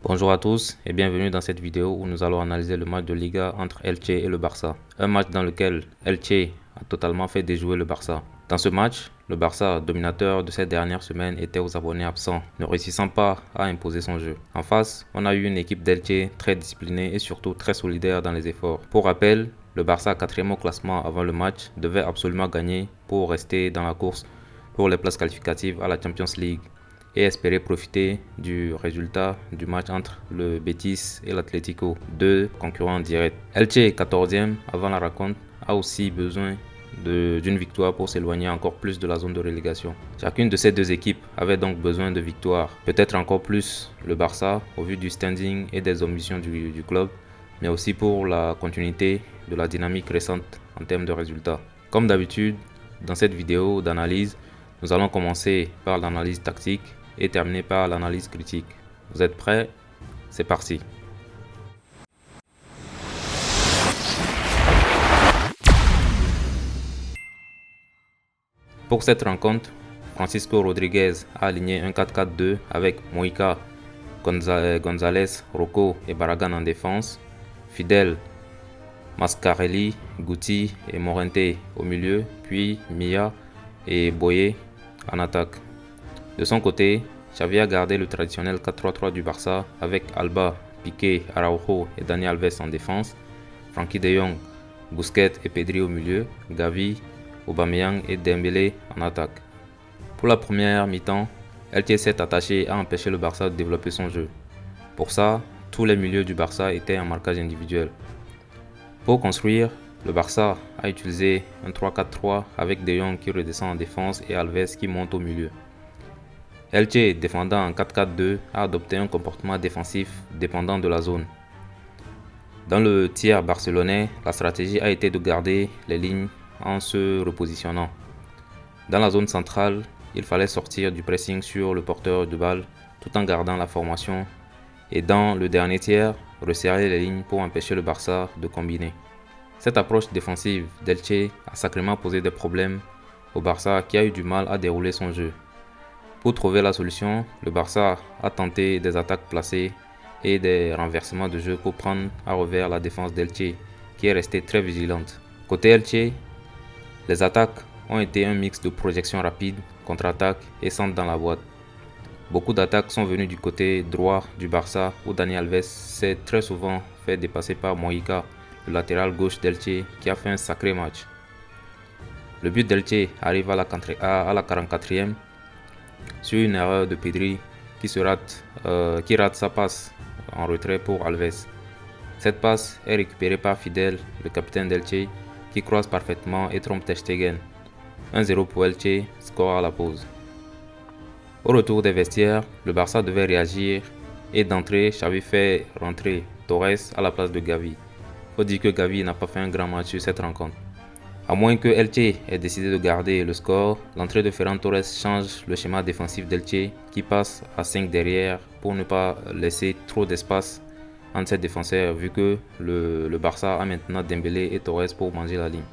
Bonjour à tous et bienvenue dans cette vidéo où nous allons analyser le match de Liga entre Elche et le Barça. Un match dans lequel Elche a totalement fait déjouer le Barça. Dans ce match, le Barça, dominateur de cette dernière semaine, était aux abonnés absents, ne réussissant pas à imposer son jeu. En face, on a eu une équipe d'Elche très disciplinée et surtout très solidaire dans les efforts. Pour rappel, le Barça, 4e au classement avant le match, devait absolument gagner pour rester dans la course pour les places qualificatives à la Champions League et espérer profiter du résultat du match entre le Betis et l'Atlético, deux concurrents directs. Elche, 14e avant la rencontre, a aussi besoin d'une victoire pour s'éloigner encore plus de la zone de relégation. Chacune de ces deux équipes avait donc besoin de victoires, peut-être encore plus le Barça au vu du standing et des ambitions du club, mais aussi pour la continuité de la dynamique récente en termes de résultats. Comme d'habitude, dans cette vidéo d'analyse, nous allons commencer par l'analyse tactique et terminer par l'analyse critique. Vous êtes prêts? C'est parti. Pour cette rencontre, Francisco Rodriguez a aligné un 4-4-2 avec Moïka, González, Rocco et Barragán en défense, Fidel, Mascarelli, Guti et Morente au milieu, puis Milla et Boye en attaque. De son côté, Xavi a gardé le traditionnel 4-3-3 du Barça avec Alba, Piqué, Araujo et Dani Alves en défense, Frenkie de Jong, Busquets et Pedri au milieu, Gavi, Aubameyang et Dembélé en attaque. Pour la première mi-temps, Elche s'est attaché à empêcher le Barça de développer son jeu. Pour ça, tous les milieux du Barça étaient en marquage individuel. Pour construire, le Barça a utilisé un 3-4-3 avec De Jong qui redescend en défense et Alves qui monte au milieu. Elche, défendant en 4-4-2, a adopté un comportement défensif dépendant de la zone. Dans le tiers barcelonais, la stratégie a été de garder les lignes en se repositionnant. Dans la zone centrale, il fallait sortir du pressing sur le porteur de balle tout en gardant la formation et dans le dernier tiers, resserrer les lignes pour empêcher le Barça de combiner. Cette approche défensive d'Elche a sacrément posé des problèmes au Barça qui a eu du mal à dérouler son jeu. Pour trouver la solution, le Barça a tenté des attaques placées et des renversements de jeu pour prendre à revers la défense d'Elche qui est restée très vigilante. Côté Elche, les attaques ont été un mix de projection rapide, contre-attaque et centre dans la boîte. Beaucoup d'attaques sont venues du côté droit du Barça où Dani Alves s'est très souvent fait dépasser par Moïka, le latéral gauche d'Elche qui a fait un sacré match. Le but d'Elche arrive à la 44e sur une erreur de Pedri qui rate sa passe en retrait pour Alves. Cette passe est récupérée par Fidel, le capitaine d'Elche, qui croise parfaitement et trompe Ter Stegen. 1-0 pour Elche, score à la pause. Au retour des vestiaires, le Barça devait réagir et d'entrée, Xavi fait rentrer Torres à la place de Gavi. Faut dire que Gavi n'a pas fait un grand match sur cette rencontre. À moins que Elche ait décidé de garder le score, l'entrée de Ferran Torres change le schéma défensif d'Elche qui passe à 5 derrière pour ne pas laisser trop d'espace entre ses défenseurs vu que le Barça a maintenant Dembélé et Torres pour manger la ligne.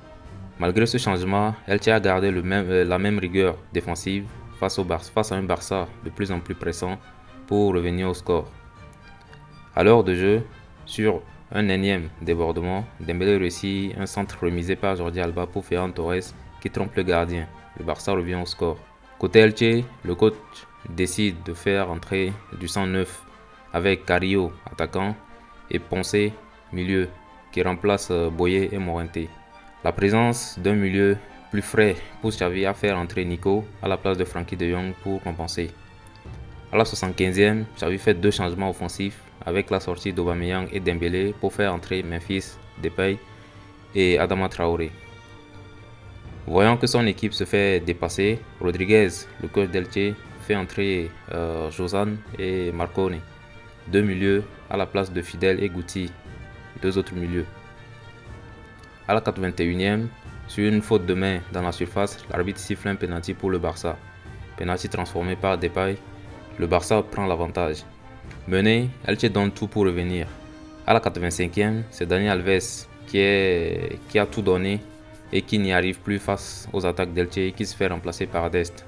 Malgré ce changement, Elche a gardé la même rigueur défensive face à un Barça de plus en plus pressant pour revenir au score. À l'heure de jeu, sur un énième débordement, Dembélé réussit un centre remisé par Jordi Alba pour Ferran Torres qui trompe le gardien. Le Barça revient au score. Côté Elche, le coach décide de faire entrer du sang neuf avec Carrillo attaquant et Ponce milieu qui remplace Boye et Morente. La présence d'un milieu plus frais pousse Xavi à faire entrer Nico à la place de Frenkie de Jong pour compenser. À la 75e, Xavi fait deux changements offensifs avec la sortie d'Aubameyang et Dembélé pour faire entrer Memphis Depay et Adama Traoré. Voyant que son équipe se fait dépasser, Rodriguez, le coach d'Elche, fait entrer Josan et Marcone, deux milieux à la place de Fidel et Guti, deux autres milieux. À la 81e, sur une faute de main dans la surface, l'arbitre siffle un penalty pour le Barça. Penalty transformé par Depay, le Barça prend l'avantage. Mené, Elche donne tout pour revenir. À la 85e, c'est Dani Alves qui a tout donné et qui n'y arrive plus face aux attaques d'Elche et qui se fait remplacer par Dest.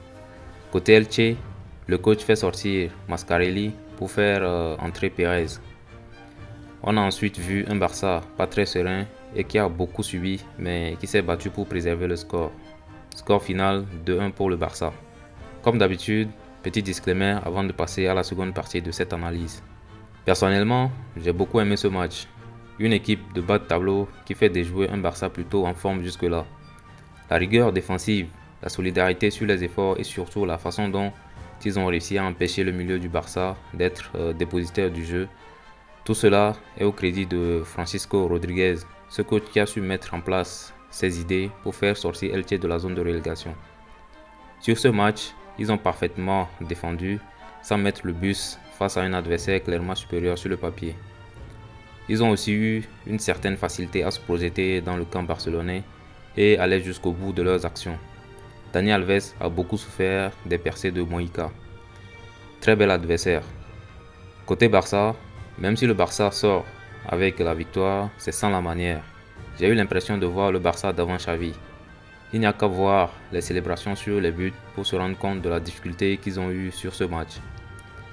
Côté Elche, le coach fait sortir Mascarelli pour faire entrer Pérez. On a ensuite vu un Barça pas très serein et qui a beaucoup subi, mais qui s'est battu pour préserver le score. Score final 2-1 pour le Barça. Comme d'habitude, petit disclaimer avant de passer à la seconde partie de cette analyse. Personnellement, j'ai beaucoup aimé ce match. Une équipe de bas de tableau qui fait déjouer un Barça plutôt en forme jusque-là. La rigueur défensive, la solidarité sur les efforts et surtout la façon dont ils ont réussi à empêcher le milieu du Barça d'être dépositaire du jeu. Tout cela est au crédit de Francisco Rodríguez, ce coach qui a su mettre en place ses idées pour faire sortir Elche de la zone de relégation. Sur ce match, ils ont parfaitement défendu sans mettre le bus face à un adversaire clairement supérieur sur le papier. Ils ont aussi eu une certaine facilité à se projeter dans le camp barcelonais et aller jusqu'au bout de leurs actions. Dani Alves a beaucoup souffert des percées de Moïka. Très bel adversaire. Côté Barça, même si le Barça sort avec la victoire, c'est sans la manière. J'ai eu l'impression de voir le Barça d'avant Xavi. Il n'y a qu'à voir les célébrations sur les buts pour se rendre compte de la difficulté qu'ils ont eue sur ce match.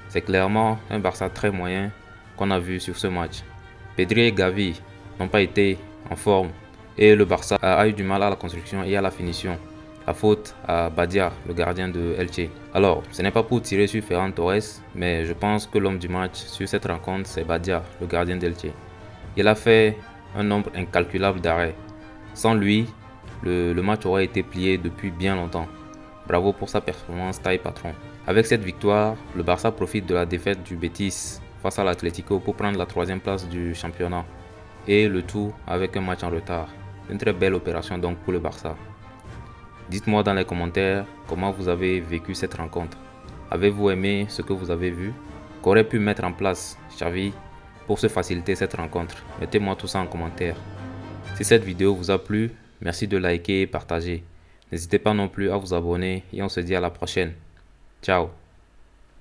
C'est clairement un Barça très moyen qu'on a vu sur ce match. Pedri et Gavi n'ont pas été en forme et le Barça a eu du mal à la construction et à la finition. La faute à Badia, le gardien de Elche. Alors, ce n'est pas pour tirer sur Ferran Torres, mais je pense que l'homme du match sur cette rencontre, c'est Badia, le gardien d'Elche. Il a fait un nombre incalculable d'arrêts. Sans lui, le match aurait été plié depuis bien longtemps. Bravo pour sa performance taille patron. Avec cette victoire, le Barça profite de la défaite du Betis face à l'Atlético pour prendre la 3e place du championnat. Et le tout avec un match en retard. Une très belle opération donc pour le Barça. Dites-moi dans les commentaires comment vous avez vécu cette rencontre. Avez-vous aimé ce que vous avez vu? Qu'aurait pu mettre en place Xavi pour se faciliter cette rencontre? Mettez-moi tout ça en commentaire. Si cette vidéo vous a plu, merci de liker et partager. N'hésitez pas non plus à vous abonner et on se dit à la prochaine. Ciao.